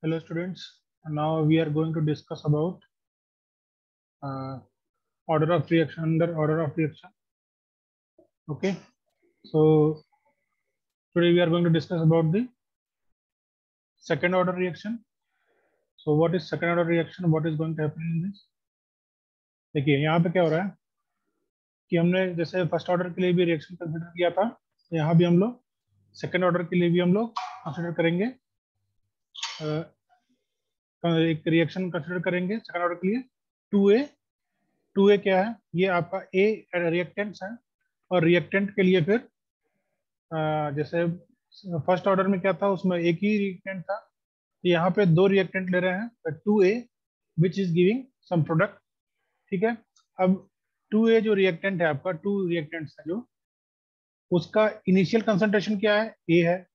Hello students, now we are going to discuss about order of reaction under order of reaction. Okay, so today we are going to discuss about the second order reaction. So what is second order reaction? What is going to happen in this? देखिए यहाँ पे क्या हो रहा है कि हमने जैसे फर्स्ट ऑर्डर के लिए भी रिएक्शन कंसिडर किया था, यहाँ भी हम लोग सेकेंड ऑर्डर के लिए भी हम लोग कंसिडर करेंगे, एक रिएक्शन कंसिडर करेंगे सेकेंड ऑर्डर के लिए 2A। 2A क्या है? ये आपका ए रिएक्टेंट्स है और रिएक्टेंट के लिए फिर जैसे फर्स्ट ऑर्डर में क्या था, उसमें एक ही रिएक्टेंट था, तो यहाँ पे दो रिएक्टेंट ले रहे हैं 2A which is giving some product. ठीक है, अब 2A जो रिएक्टेंट है आपका, टू रिएक्टेंट्स है जो, उसका इनिशियल कंसंट्रेशन क्या है? ए है,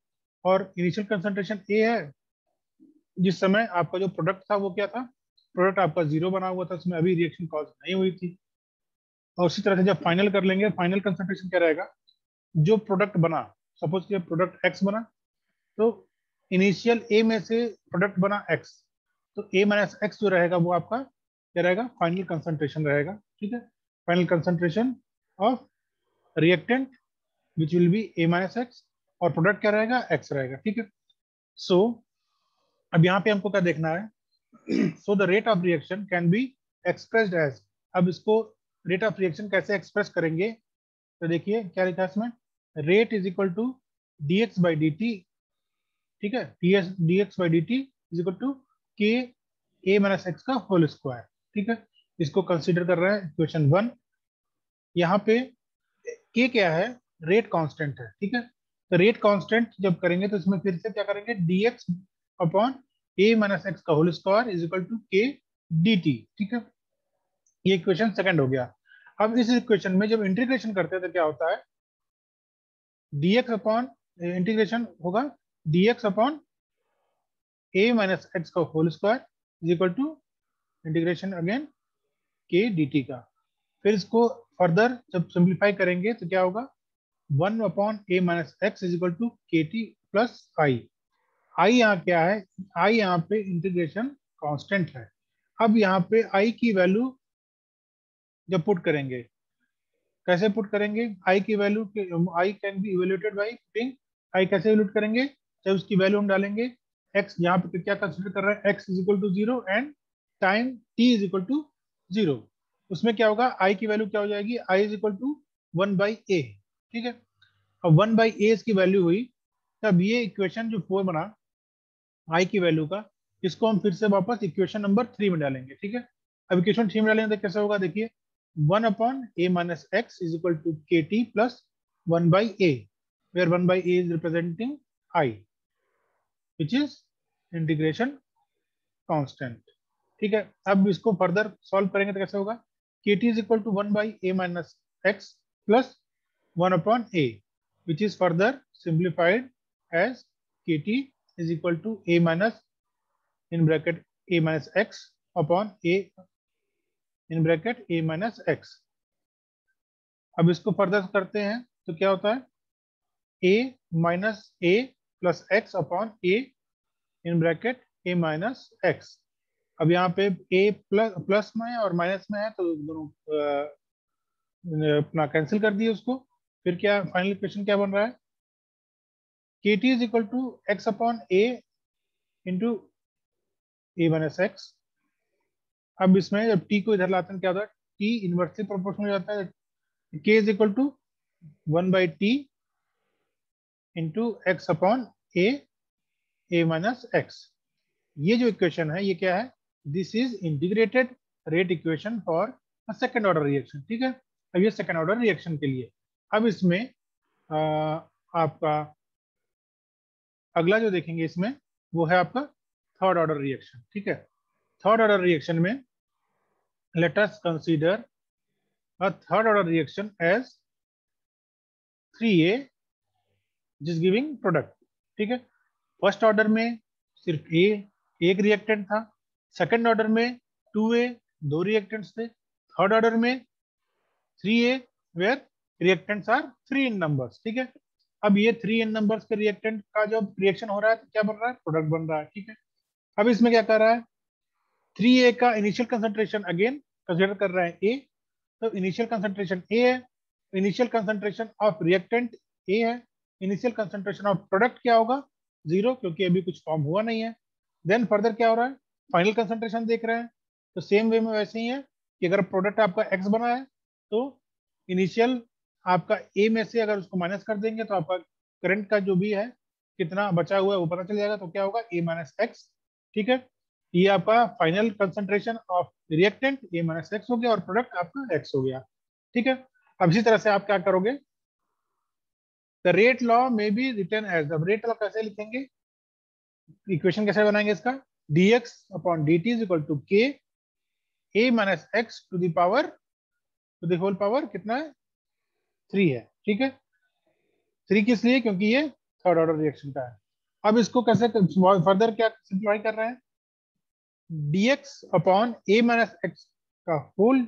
और इनिशियल कंसंट्रेशन ए है जिस समय आपका जो प्रोडक्ट था वो क्या था? प्रोडक्ट आपका 0 बना हुआ था, उसमें अभी रिएक्शन कॉज नहीं हुई थी। और उसी तरह से जब फाइनल कर लेंगे, फाइनल कंसंट्रेशन क्या रहेगा? जो प्रोडक्ट बना, सपोज कि प्रोडक्ट एक्स बना, तो इनिशियल ए में से प्रोडक्ट बना एक्स, तो ए माइनस एक्स जो रहेगा वो आपका क्या रहेगा? फाइनल कंसंट्रेशन रहेगा। ठीक है, final concentration of reactant which will be A minus x, और प्रोडक्ट क्या रहेगा? एक्स रहेगा। ठीक है, सो अब यहाँ पे हमको क्या देखना है? So the rate of reaction can be expressed as, अब इसको रेट ऑफ रिएक्शन कैसे एक्सप्रेस करेंगे? तो देखिए क्या लिखा है इसमें, rate is equal to d x by d t. ठीक है, d x by d t is equal to के ए माइनस एक्स का होल स्क्वायर। ठीक है, इसको कंसीडर कर रहे हैं इक्वेशन 1। यहाँ पे के क्या है? रेट कांस्टेंट है। ठीक है, तो रेट कांस्टेंट जब करेंगे तो इसमें फिर से क्या करेंगे? D x upon a minus x का whole square is equal to k d t. ठीक है, ये इक्वेशन सेकंड हो गया। अब इस इक्वेशन में जब इंटीग्रेशन करते हैं तो क्या होता है? dx अपॉन इंटीग्रेशन होगा dx upon a minus x का whole square is equal to integration again k dt का। फिर इसको फर्दर जब सिंप्लीफाई करेंगे तो क्या होगा? 1 upon a minus x is equal to के टी प्लस आई। आई यहाँ क्या है? आई यहाँ पे इंटीग्रेशन कांस्टेंट है। अब यहाँ पे आई की वैल्यू जब पुट करेंगे, कैसे पुट करेंगे? आई की value, I can be evaluated by putting, I कैसे इवेल्यूट करेंगे? जब उसकी वैल्यू हम डालेंगे, एक्स यहाँ पे क्या कंसीडर कर रहे हैं? X is equal to 0 and time t is equal to 0। उसमें क्या होगा? आई की वैल्यू क्या हो जाएगी? I is equal to 1 by ए। ठीक है, अब 1 बाई ए इसकी वैल्यू हुई, तब ये इक्वेशन जो 4 बना आई की वैल्यू का, इसको हम फिर से वापस इक्वेशन नंबर 3 में डालेंगे। ठीक है, अब इक्वेशन 3 में डालेंगे तो कैसे होगा? देखिए 1 upon a minus x is equal to के T plus 1 by A, where 1 by A is representing I which is integration constant. ठीक है, अब इसको फर्दर सॉल्व करेंगे तो कैसे होगा? K T is equal to 1 by A minus x plus 1 upon A, which is further simplified as K T is equal to a minus in bracket a minus x upon a in bracket a minus x. अब इसको further करते हैं तो क्या होता है? a minus A plus x upon a in bracket a minus x. अब यहाँ पे a प्लस में है और माइनस में है, तो दोनों अपना कैंसिल कर दिए उसको। फिर क्या फाइनल इक्वेशन क्या बन रहा है? के T is equal to x upon a into a minus x. अब इसमें जब t को इधर लाते हैं क्या होता है? t इनवर्सली प्रोपोर्शनल हो जाता है, k is equal to 1 by t into x upon a minus x. ये जो इक्वेशन है ये क्या है? This is integrated rate equation for second order reaction. ठीक है, अब ये सेकेंड ऑर्डर रिएक्शन के लिए। अब इसमें आपका अगला जो देखेंगे इसमें वो है आपका थर्ड ऑर्डर रिएक्शन। ठीक है, थर्ड ऑर्डर रिएक्शन में let us consider a third order reaction as 3A जिस गिविंग प्रोडक्ट। ठीक है, फर्स्ट ऑर्डर में सिर्फ ए एक रिएक्टेंट था, सेकंड ऑर्डर में 2A दो रिएक्टेंट्स थे, थर्ड ऑर्डर में 3A where reactants are 3 in numbers. ठीक है, अब ये 3 इन नंबर्स के रिएक्टेंट का जब रिएक्शन हो रहा है तो क्या बन रहा है? प्रोडक्ट बन रहा है। ठीक है, अब इसमें क्या कर रहा है, 3A का इनिशियल कंसंट्रेशन अगेन कंसिडर कर रहा है ए, तो इनिशियल कंसंट्रेशन ए है, initial concentration of reactant A है, इनिशियल कंसंट्रेशन ऑफ प्रोडक्ट क्या होगा, 0, क्योंकि अभी कुछ फॉर्म हुआ नहीं है। देन फर्दर क्या हो रहा है, फाइनल कंसंट्रेशन देख रहे हैं, तो सेम वे में वैसे ही है कि अगर प्रोडक्ट आपका एक्स बना है तो इनिशियल आपका ए में से अगर उसको माइनस कर देंगे तो आपका करंट का जो भी है कितना बचा हुआ है वो पता चल जाएगा, तो क्या होगा ए माइनस एक्स। ठीक है, ये आपका final concentration of reactant A minus x हो गया और प्रोडक्ट आपका एक्स हो गया। ठीक है, अब इसी तरह से आप क्या करोगे, द रेट लॉ में बी रिटर्न एज, अब रेट लॉ कैसे लिखेंगे, इक्वेशन कैसे बनाएंगे इसका, dx upon dt is equal to के ए minus x to the power, to the whole power कितना है, 3 है। ठीक है, 3 किस लिए, क्योंकि ये थर्ड ऑर्डर रिएक्शन का है। अब इसको कैसे फर्दर क्या सिंप्लीफाई कर रहे हैं, dx upon a minus x का whole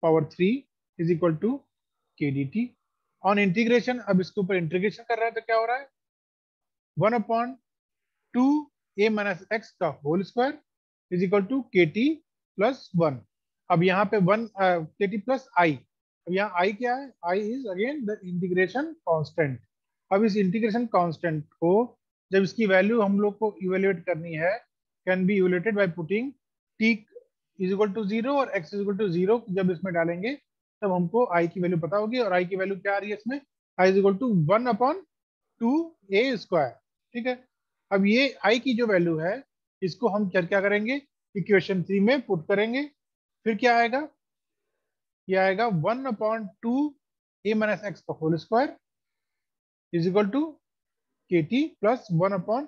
power 3 is equal to k d t on integration. अब इसके ऊपर इंटीग्रेशन कर रहा है तो क्या हो रहा है, 1 अपॉन 2 ए माइनस एक्स का whole square is equal to के टी प्लस 1। अब यहाँ पे 1 के टी प्लस आई, अब यहाँ आई क्या है, I is again the integration constant. अब इस इंटीग्रेशन कांस्टेंट को जब इसकी वैल्यू हम लोग को इवेल्युएट करनी है, can be evaluated by putting t is equal to 0 और x इज इक्वल टू 0 जब इसमें डालेंगे तब हमको i की वैल्यू पता होगी, और i की वैल्यू क्या आ रही है इसमें, i is equal to 1 upon 2a square. ठीक है, अब ये i की जो वैल्यू है इसको हम क्या क्या करेंगे, इक्वेशन 3 में पुट करेंगे, फिर क्या आएगा, ये आएगा 1 अपॉन 2a माइनस एक्स का whole square is equal to के T plus 1 upon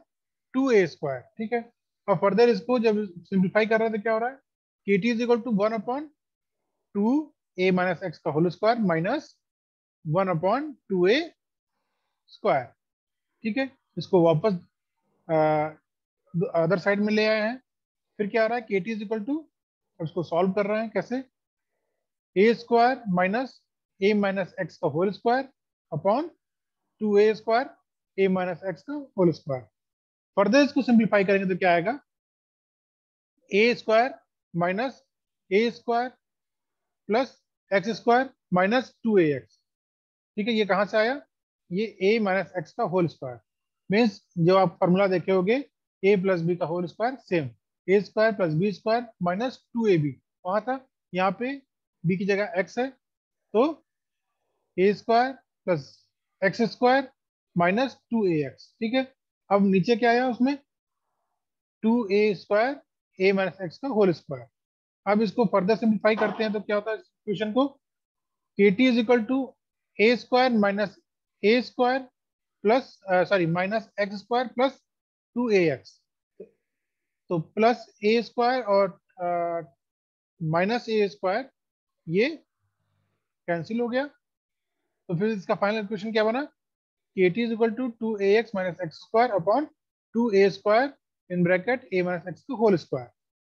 2a square. ठीक है, और फर्दर इसको जब सिंप्लीफाई कर रहे हैं तो क्या हो रहा है, के T is equal to 1 upon 2a minus x का whole square minus 1 upon 2a square. ठीक है, इसको वापस अदर साइड में ले आए हैं, फिर क्या आ रहा है, के टी इज इक्वल टू, अब इसको सॉल्व कर रहे हैं कैसे, A square minus A minus x का whole square upon 2a square A minus x का होल स्क्वायर। फर्दर इसको सिंप्लीफाई करेंगे तो क्या आएगा, A square minus A square plus x square minus 2ax। ठीक है, ये कहाँ से आया, ये a माइनस एक्स का होल स्क्वायर, मीन्स जो आप फॉर्मूला देखे होगे a प्लस बी का whole square same, A square plus B square minus 2ab वहाँ था, यहाँ पे b की जगह x है, तो A square plus x square minus 2ax। ठीक है, अब नीचे क्या आया उसमें, 2a square A minus x का होल स्क्वायर। अब इसको फर्दर सिंप्लीफाई करते हैं तो क्या होता है इक्वेशन को, k T is equal to a square minus A square plus sorry minus x square plus 2ax, तो प्लस ए स्क्वायर और माइनस ए स्क्वायर ये कैंसिल हो गया, तो फिर इसका फाइनल इक्वेशन क्या बना, k T is equal to 2ax minus x square upon 2a square in bracket a minus x का होल स्क्वायर।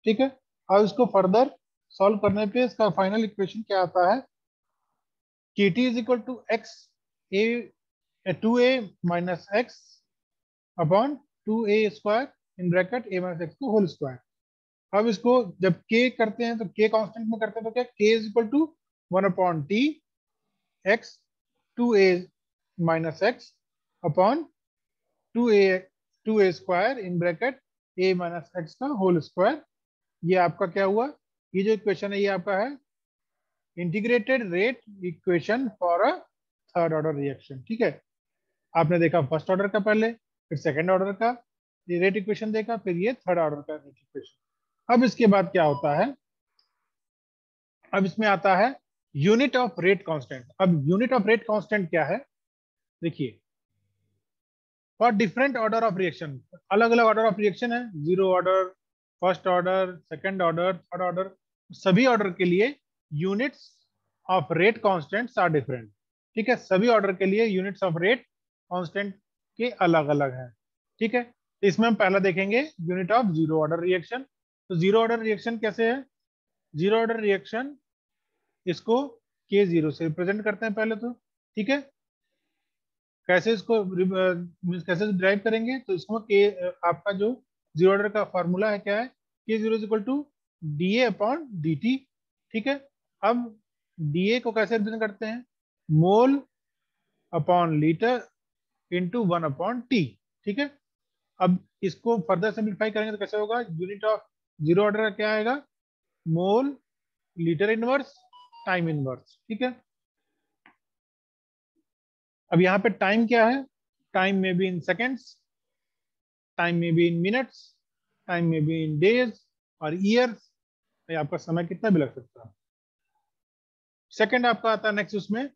ठीक है, अब इसको फर्दर सॉल्व करने पे इसका फाइनल इक्वेशन क्या आता है, के T is equal to x a 2a minus x upon 2a square in bracket a minus x का होल स्क्वायर। अब इसको जब k करते हैं तो k कांस्टेंट में करते हैं तो क्या, k is equal to 1 upon t x 2a minus x upon 2a square in bracket a minus x का होल स्क्वायर। ये आपका क्या हुआ, ये जो इक्वेशन है ये आपका है integrated rate equation for a third order reaction. ठीक है, आपने देखा फर्स्ट ऑर्डर का पहले, फिर सेकंड ऑर्डर का ये रेट इक्वेशन देखा, फिर ये थर्ड ऑर्डर का रेट इक्वेशन। अब इसके बाद क्या होता है, अब इसमें आता है यूनिट ऑफ रेट कांस्टेंट। अब यूनिट ऑफ रेट कांस्टेंट क्या है, देखिए for different order of reaction, अलग अलग ऑर्डर ऑफ रिएक्शन है, zero order, first order, second order, third order, सभी ऑर्डर के लिए units of rate constants are different. ठीक है, सभी ऑर्डर के लिए यूनिट्स ऑफ रेट कांस्टेंट के अलग अलग हैं। ठीक है, इसमें हम पहला देखेंगे unit of zero order reaction. तो जीरो ऑर्डर रिएक्शन कैसे है, जीरो ऑर्डर रिएक्शन इसको के जीरो से रिप्रेजेंट करते हैं पहले तो। ठीक है, कैसे इसको कैसे ड्राइव करेंगे, तो इसको के आपका जो जीरो ऑर्डर का फॉर्मूला है क्या है, k zero is equal to d a upon d t. ठीक है, अब डी ए को कैसे रिप्रेजेंट करते हैं, mole upon litre into one upon T. ठीक है, अब इसको फर्दर सिंप्लीफाई करेंगे तो कैसे होगा, यूनिट ऑफ जीरो ऑर्डर का क्या आएगा, mole litre inverse time inverse. ठीक है, अब यहाँ पे टाइम क्या है, टाइम में बी इन सेकेंड्स, टाइम में बी इन मिनट्स, टाइम में बी इन डेज और ईयर्स, आपका समय कितना भी लग सकता है। सेकंड आपका आता है नेक्स्ट उसमें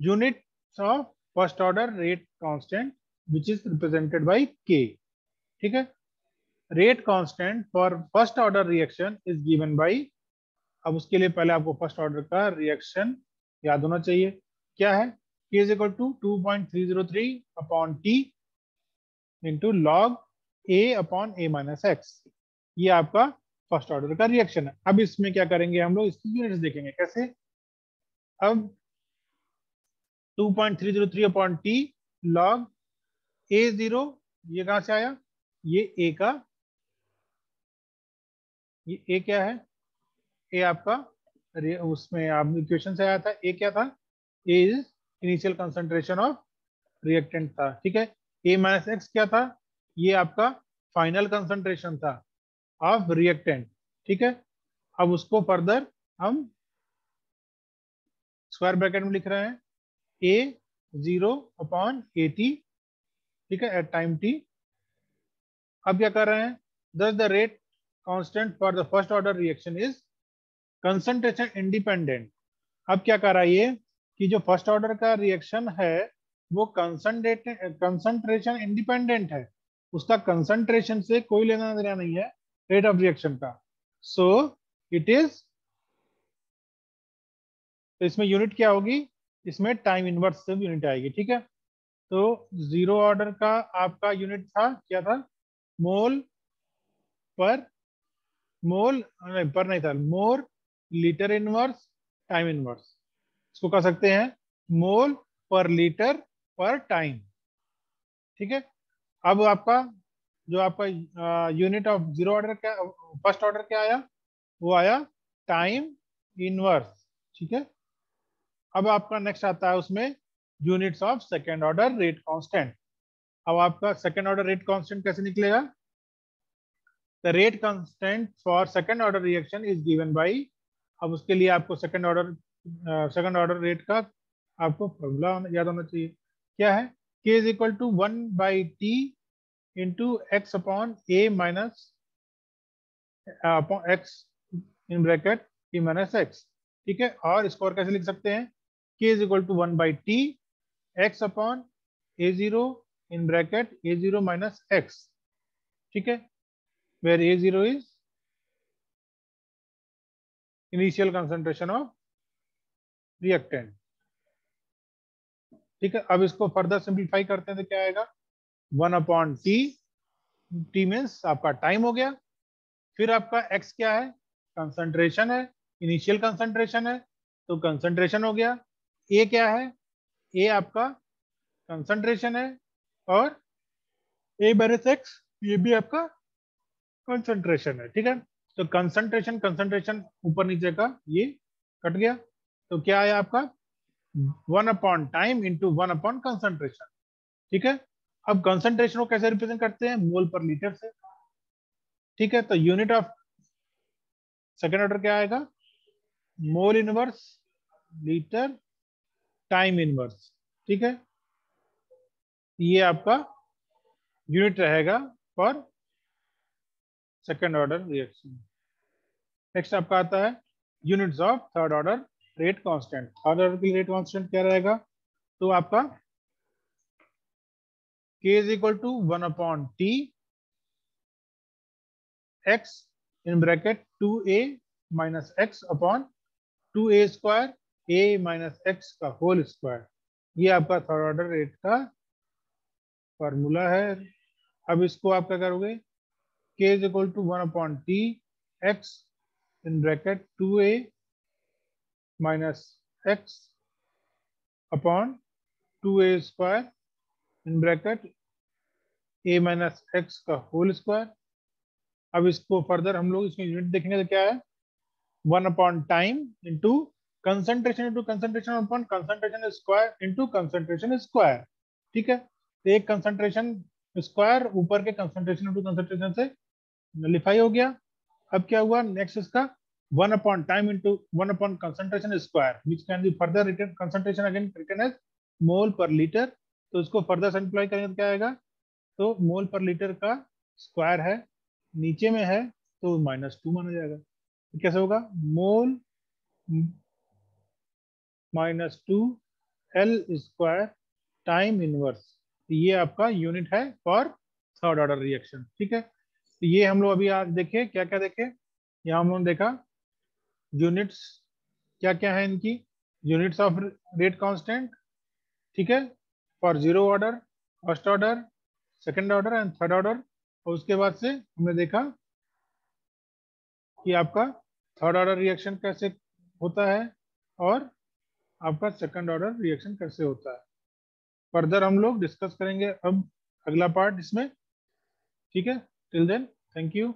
units of first order rate constant which is represented by के। ठीक है, rate constant for first order reaction is given by, अब उसके लिए पहले आपको फर्स्ट ऑर्डर का रिएक्शन याद होना चाहिए, क्या है, k is equal to 2.303 upon t into log a upon a minus x. ये आपका फर्स्ट ऑर्डर का रिएक्शन है। अब इसमें क्या करेंगे हम लोग, इसकी यूनिट्स देखेंगे कैसे। अब 2.303 अपॉन t लॉग a0, ये कहां से आया, ये a का, ये a क्या है, a आपका उसमें आप इक्वेशन से आया था, a क्या था, a is initial concentration of reactant था। ठीक है, a माइनस एक्स क्या था, ये आपका फाइनल कंसंट्रेशन था ऑफ रिएक्टेंट। ठीक है, अब उसको फर्दर हम स्क्वायर ब्रैकेट में लिख रहे हैं, a0 अपॉन ए टी। ठीक है, एट टाइम t। अब क्या कर रहे हैं, दस the rate constant for the first order reaction is concentration independent. अब क्या कर रहा है ये, कि जो फर्स्ट ऑर्डर का रिएक्शन है वो कंसंट्रेशन इंडिपेंडेंट है, उसका कंसंट्रेशन से कोई लेना देना नहीं है रेट ऑफ रिएक्शन का। सो इट इज, तो इसमें यूनिट क्या होगी, इसमें टाइम इनवर्स से यूनिट आएगी। ठीक है, तो जीरो ऑर्डर का आपका यूनिट था क्या था, मोल पर, मोल नहीं पर नहीं था, मोर लीटर इनवर्स टाइम इनवर्स, इसको कह सकते हैं मोल पर लीटर पर टाइम। ठीक है, अब आपका जो आपका यूनिट ऑफ जीरो ऑर्डर क्या, फर्स्ट ऑर्डर क्या आया, वो आया टाइम इनवर्स। ठीक है, अब आपका नेक्स्ट आता है उसमें units of second order rate constant. अब आपका सेकेंड ऑर्डर रेट कांस्टेंट कैसे निकलेगा, the rate constant for second order reaction is given by, अब उसके लिए आपको सेकेंड ऑर्डर रेट का आपको फॉर्मूला याद होना चाहिए, क्या है, k is equal to 1/t into x upon a minus upon x in bracket t minus x. ठीक है, और इसको और कैसे लिख सकते हैं, k is equal to 1/t x upon a0 in bracket a0 minus x. ठीक है, where a0 is initial concentration of reactant. ठीक है, अब इसको फर्दर सिंप्लीफाई करते हैं तो क्या आएगा, 1/t, t मीन्स आपका टाइम हो गया, फिर आपका x क्या है, कंसंट्रेशन है, इनिशियल कंसंट्रेशन है तो कंसंट्रेशन हो गया, a क्या है, a आपका कंसंट्रेशन है, और a माइनस एक्स ये भी आपका कंसंट्रेशन है। ठीक है, तो कंसंट्रेशन कंसंट्रेशन ऊपर नीचे का ये कट गया, तो क्या आया आपका 1/टाइम इंटू 1/कंसंट्रेशन। ठीक है, अब कंसंट्रेशन को कैसे रिप्रेजेंट करते हैं, मोल पर लीटर से। ठीक है, तो यूनिट ऑफ सेकेंड ऑर्डर क्या आएगा, mole inverse litre time inverse. ठीक है, ये आपका यूनिट रहेगा for second order reaction. Next आपका आता है units of third order rate constant. Third order की रेट कांस्टेंट क्या रहेगा, तो आपका k is equal to 1/t x in bracket 2a minus x upon 2a square a minus x का whole square. ये आपका थर्ड ऑर्डर रेट का formula है। अब इसको आप क्या करोगे, k is equal to 1/t x in bracket 2a minus x upon 2a square in bracket a minus x का होल स्क्वायर। अब इसको फर्दर हम लोग इसमें यूनिट देखेंगे तो क्या है, 1 upon time into concentration upon concentration square into concentration square. ठीक है, तो एक कंसंट्रेशन स्क्वायर ऊपर के कंसंट्रेशन इंटू कंसंट्रेशन से नलिफाई हो गया। अब क्या हुआ नेक्स्ट इसका 1 upon time into 1 upon concentration square which can be further written concentration again written as mole per litre. तो इसको फर्दर सिंप्लीफाई करेंगे तो क्या आएगा, तो मोल पर लीटर का स्क्वायर है, नीचे में है तो -2 माना जाएगा। तो कैसे होगा, मोल -2 एल स्क्वायर टाइम इनवर्स। ये आपका यूनिट है फॉर थर्ड ऑर्डर रिएक्शन। ठीक है, तो ये हम लोग अभी आज देखे, क्या क्या देखे, यहाँ हम लोगों ने देखा यूनिट्स क्या क्या है इनकी, यूनिट्स ऑफ रेट कांस्टेंट। ठीक है, for zero order, first order, second order and third order. और उसके बाद से हमने देखा कि आपका थर्ड ऑर्डर रिएक्शन कैसे होता है और आपका सेकंड ऑर्डर रिएक्शन कैसे होता है। फर्दर हम लोग डिस्कस करेंगे अब अगला पार्ट इसमें। ठीक है, टिल देन थैंक यू।